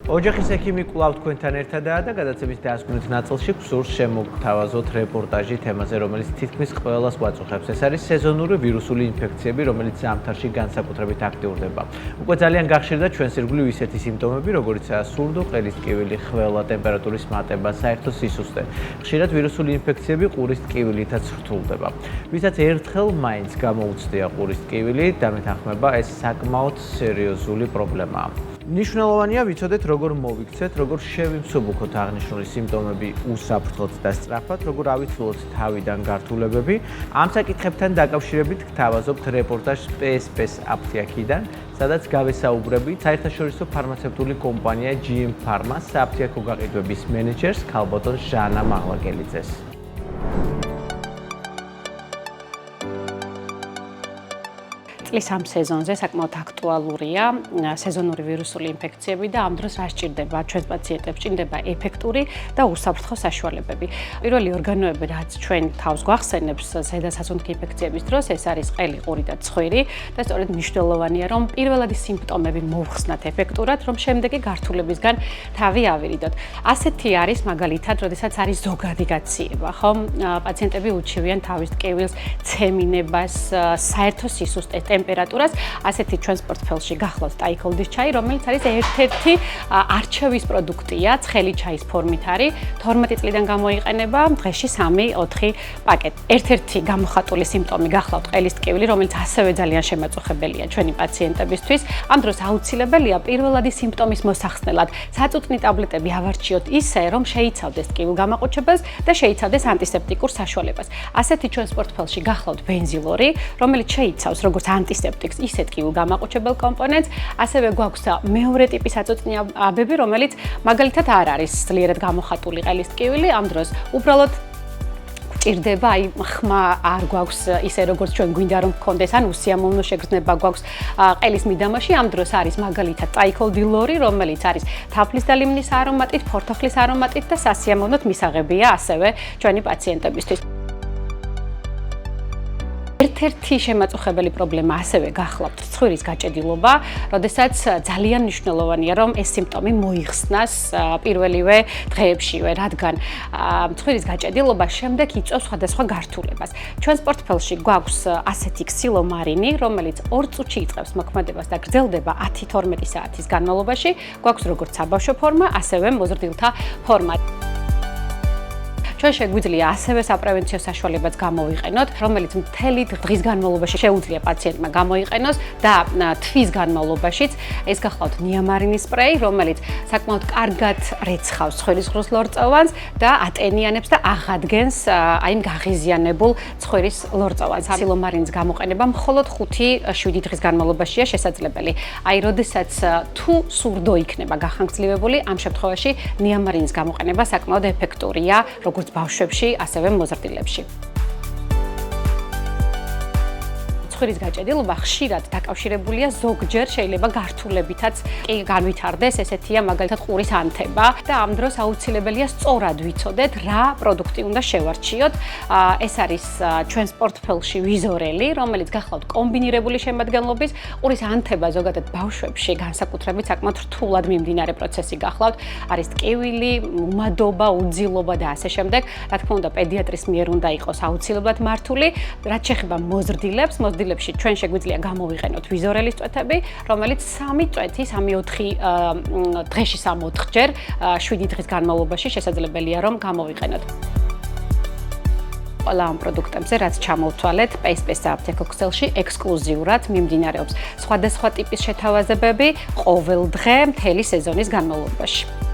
ოჯახის ექიმი კვლავ თქვენთან ერთადაა და გადაცემის დასკვნით ნაწილში გსურს შემოგთავაზოთ რეპორტაჟი თემაზე, რომელიც თითქმის ყველას გვაწუხებს. ეს არის სეზონური ვირუსული ინფექციები, რომელიც ზამთარში განსაკუთრებით აქტიურდება. უკვე ძალიან გახშირდა ჩვენს ირგვლივ ისეთი სიმპტომები, როგორიცაა სურდო, ყელის ტკივილი, ხველა, ტემპერატურის მატება, საერთო სისუსტე. ხშირად ვირუსული ინფექციები ყურის ტკივილითაც რთულდება. ვისაც ერთხელ მაინც გამოუცდია ყურის ტკივილი, დამეთანხმება, ეს საკმაოდ სერიოზული პრობლემაა. მნიშვნელოვანია ვიცოდეთ, როგორ მოვიქცეთ, როგორ შევიმსუბუქოთ აღნიშნული სიმპტომები უსაფრთხოდ და სწრაფად, როგორ ავიცილოთ თავიდან გართულებები. ამ საკითხებთან დაკავშირებით გთავაზობთ რეპორტაჟს PSP-ს აფთიაქიდან, სადაც გავესაუბრებით საერთაშორისო ფარმაცევტული კომპანია GM Pharma-ს საფთიაქო გაყიდვების მენეჯერს ქალბატონ ჟანა მაღლაკელიძეს. წლის ამ სეზონზე საკმაოდ აქტუალურია სეზონური ვირუსული ინფექციები და ამ დროს რა სჭირდება ჩვენს პაციენტებს? სჭირდება ეფექტური და უსაფრთხო საშუალებები. პირველი ორგანოები, რაც ჩვენ თავს გვახსენებს ზედასაზონგი ინფექციების დროს, ეს არის ყელი, ყური და ცხვირი და სწორედ მნიშვნელოვანია, რომ პირველადი სიმპტომები მოვხსნათ ეფექტურად, რომ შემდეგი გართულებისგან თავი ავირიდოთ. ასეთი არის მაგალითად, როდესაც არის ზოგადი გაციება, ხო? პაციენტები უჩივიან თავის ტკივილს, ცემინებას, საერთო სისუსტეს, ტემპერატურას, ასეთი ჩვენს პორტფელში გახლავთ ტაიკოლდის ჩაი, რომელიც არის ერთ-ერთი არჩევის პროდუქტია, ცხელი ჩაის ფორმით არის, 12 წლიდან გამოიყენება, დღეში 3-4 პაკეტი. ერთ-ერთი გამოხატული სიმპტომი გახლავთ ყელის ტკივილი, რომელიც ასევე ძალიან შემაწუხებელია ჩვენი პაციენტებისთვის. ამ დროს აუცილებელია პირველადი სიმპტომის მოსახსნელად საწუწნი ტაბლეტები ავარჩიოთ ისე, რომ შეიცავდეს ტკივილგამაყუჩებელს და შეიცავდეს ანტისეპტიკურ საშუალებას. ასეთი ჩვენს პორტფელში გახლავთ ბენზილორი, რომელიც შეიცავს როგორც ანტისეპტიკს, ისე ტკივილგამაყუჩებელ კომპონენტს, ასევე გვაქვს მეორე ტიპის საწუწნი აბები, რომელიც მაგალითად არ არის ძლიერად გამოხატული ყელის ტკივილი, ამ დროს უბრალოდ ჭირდება, ხმა არ გვაქვს ისე როგორც ჩვენ გვინდა რომ გქონდეს, ან უსიამოვნო შეგრძნება გვაქვს ყელის მიდამოში, ამ დროს არის მაგალითად ტაიკოლდილორი, რომელიც არის თაფლის და ლიმნის არომატით, ფორთოხლის არომატით და სასიამოვნოდ მისაღებია ასევე ჩვენი პაციენტებისთვის. ერთ-ერთი შემაწუხებელი პრობლემა ასევე გახლავთ ცხვირის გაჭედილობა, როდესაც ძალიან მნიშვნელოვანია, რომ ეს სიმპტომი მოიხსნას პირველივე დღეებშივე, რადგან ცხვირის გაჭედილობა შემდეგ იწვევს სხვადასხვა გართულებას. ჩვენს პორტფელში გვაქვს ასეთი ქსილომარინი, რომელიც 2 წუთში იწყებს მოქმედებას და გრძელდება 10-12 საათის განმავლობაში. გვაქვს როგორც საბავშვო ფორმა, ასევე მოზრდილთა ფორმა. ჩვენ შეგვიძლია ასევე საპრევენციო საშუალებაც გამოვიყენოთ, რომელიც მთელი დღის განმავლობაში შეუძლია პაციენტმა გამოიყენოს და თვის განმავლობაშიც ეს გახლავთ ნიამარინის სპრეი, რომელიც საკმაოდ კარგად რეცხავს ცხვირის ღრუს ლორწოვანს და ატენიანებს და აღადგენს იმ გაღიზიანებულ ცხვირის ლორწოვანს. სილომარინის გამოყენება მხოლოდ 5-7 დღის განმავლობაშია შესაძლებელი. როდესაც თუ სურდო იქნება გახანგრძლივებული, ამ შემთხვევაში ნიამარინის გამოყენება საკმაოდ ეფექტურია, როგორც ბავშვებში, ასევე მოზრდილებში. ცხვირის გაჭედილობა ხშირად დაკავშირებულია ზოგჯერ შეიძლება გართულებითაც კი განვითარდეს, ესეთია მაგალითად ყურის ანთება და ამ დროს აუცილებელია სწორად ვიცოდეთ რა პროდუქტი უნდა შევარჩიოთ. ეს არის ჩვენს პორტფელში ვიზორელი, რომელიც გახლავთ კომბინირებული შემადგენლობის, ყურის ანთება ზოგადად ბავშვებში განსაკუთრებით საკმაოდ რთულად მიმდინარე პროცესი გახლავთ, არის ტკივილი, უმადობა, უძილობა და ასე შემდეგ. რა თქმა უნდა, პედიატრის მიერ უნდა იყოს აუცილებლად მართული, რაც შეეხება მოზრდილებს, ჩვენ შეგვიძლია გამოვიყენოთ ვიზორელის წვეთები, რომელიც 3 წვეთი, 3-4 დღეში 3-4 ჯერ 7 დღის განმავლობაში შესაძლებელია რომ გამოვიყენოთ. ყველა ამ პროდუქტებზე, რაც ჩამოვთვალეთ, PSP-ს აფთიაქო ქსელში ექსკლუზიურად მიმდინარეობს სხვადასხვა ტიპის შეთავაზებები ყოველ დღე მთელი სეზონის განმავლობაში.